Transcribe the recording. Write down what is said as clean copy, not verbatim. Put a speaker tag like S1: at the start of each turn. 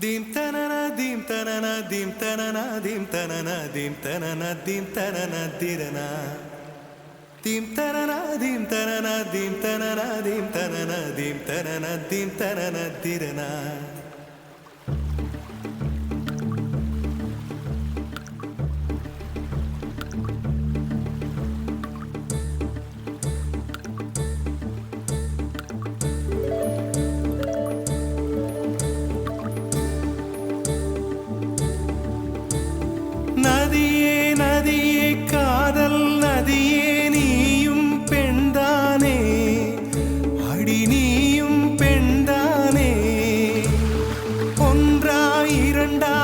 S1: Dim tanana dim tanana dim tanana dim tanana dim tanana dim tanana dirana dim tanana dim tanana dim tanana dim tanana dim tanana dim tanana dirana நதியே நதியே காதல் நதியே நீயும் பெண்தானே அடி நீயும் பெண்தானே ஒன்றா இரண்டா